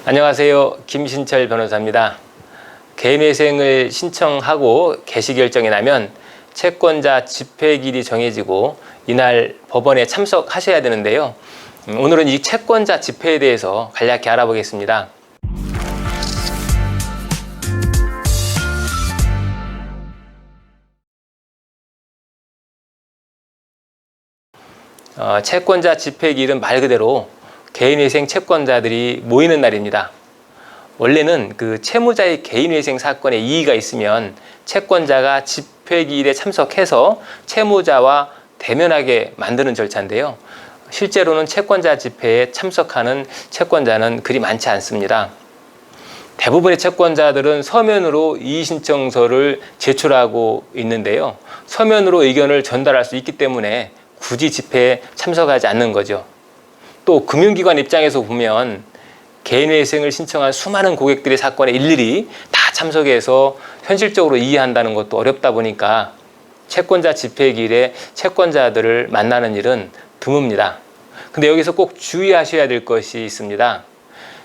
안녕하세요. 김신철 변호사입니다. 개인회생을 신청하고 개시 결정이 나면 채권자 집회기일이 정해지고 이날 법원에 참석하셔야 되는데요. 오늘은 이 채권자 집회에 대해서 간략히 알아보겠습니다. 채권자 집회기일은 말 그대로 개인회생 채권자들이 모이는 날입니다. 원래는 그 채무자의 개인회생 사건에 이의가 있으면 채권자가 집회기일에 참석해서 채무자와 대면하게 만드는 절차인데요. 실제로는 채권자 집회에 참석하는 채권자는 그리 많지 않습니다. 대부분의 채권자들은 서면으로 이의신청서를 제출하고 있는데요. 서면으로 의견을 전달할 수 있기 때문에 굳이 집회에 참석하지 않는 거죠. 또 금융기관 입장에서 보면 개인회생을 신청한 수많은 고객들의 사건에 일일이 다 참석해서 현실적으로 이해한다는 것도 어렵다 보니까 채권자 집회기일에 채권자들을 만나는 일은 드뭅니다. 근데 여기서 꼭 주의하셔야 될 것이 있습니다.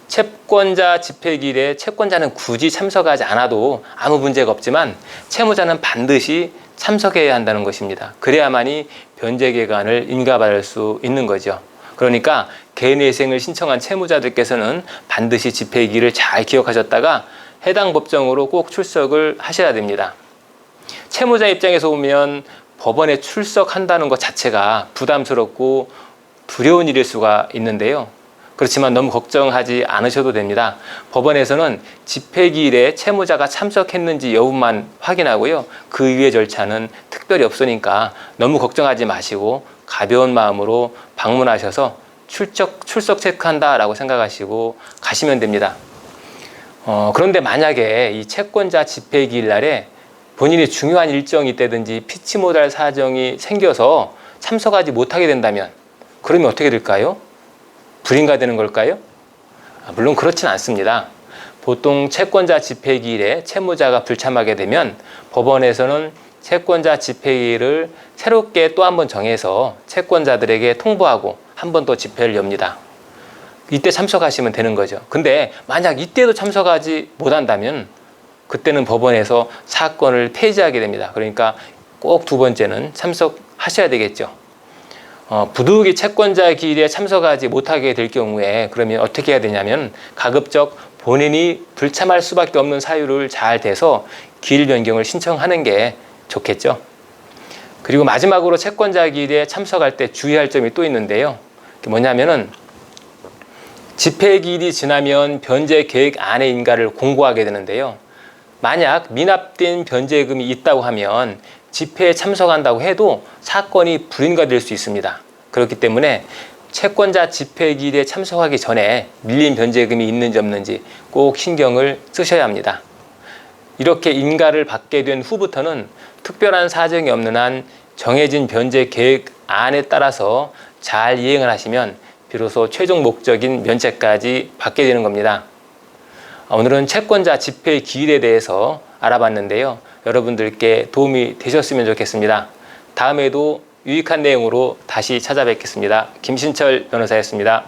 채권자 집회기일에 채권자는 굳이 참석하지 않아도 아무 문제가 없지만 채무자는 반드시 참석해야 한다는 것입니다. 그래야만이 변제기간을 인가받을 수 있는 거죠. 그러니까 개인회생을 신청한 채무자들께서는 반드시 집회기일을 잘 기억하셨다가 해당 법정으로 꼭 출석을 하셔야 됩니다. 채무자 입장에서 보면 법원에 출석한다는 것 자체가 부담스럽고 두려운 일일 수가 있는데요. 그렇지만 너무 걱정하지 않으셔도 됩니다. 법원에서는 집회기일에 채무자가 참석했는지 여부만 확인하고요. 그 이후의 절차는 특별히 없으니까 너무 걱정하지 마시고 가벼운 마음으로 방문하셔서 출석 체크한다라고 생각하시고 가시면 됩니다. 그런데 만약에 이 채권자 집회기일 날에 본인이 중요한 일정이 있다든지 피치 못할 사정이 생겨서 참석하지 못하게 된다면 그러면 어떻게 될까요? 불이인가 되는 걸까요? 물론 그렇진 않습니다. 보통 채권자 집회기일에 채무자가 불참하게 되면 법원에서는 채권자 집회기일을 새롭게 또 한 번 정해서 채권자들에게 통보하고 한 번 더 집회를 엽니다. 이때 참석하시면 되는 거죠. 근데 만약 이때도 참석하지 못한다면 그때는 법원에서 사건을 폐지하게 됩니다. 그러니까 꼭 두 번째는 참석하셔야 되겠죠. 부득이 채권자 기일에 참석하지 못하게 될 경우에 그러면 어떻게 해야 되냐면 가급적 본인이 불참할 수밖에 없는 사유를 잘 대서 기일 변경을 신청하는 게 좋겠죠. 그리고 마지막으로 채권자 기일에 참석할 때 주의할 점이 또 있는데요. 그게 뭐냐면은 집회 기일이 지나면 변제 계획 안의 인가를 공고하게 되는데요. 만약 미납된 변제금이 있다고 하면 집회에 참석한다고 해도 사건이 불인가될 수 있습니다. 그렇기 때문에 채권자 집회기일에 참석하기 전에 밀린 변제금이 있는지 없는지 꼭 신경을 쓰셔야 합니다. 이렇게 인가를 받게 된 후부터는 특별한 사정이 없는 한 정해진 변제 계획 안에 따라서 잘 이행을 하시면 비로소 최종 목적인 면제까지 받게 되는 겁니다. 오늘은 채권자 집회 기일에 대해서 알아봤는데요. 여러분들께 도움이 되셨으면 좋겠습니다. 다음에도 유익한 내용으로 다시 찾아뵙겠습니다. 김신철 변호사였습니다.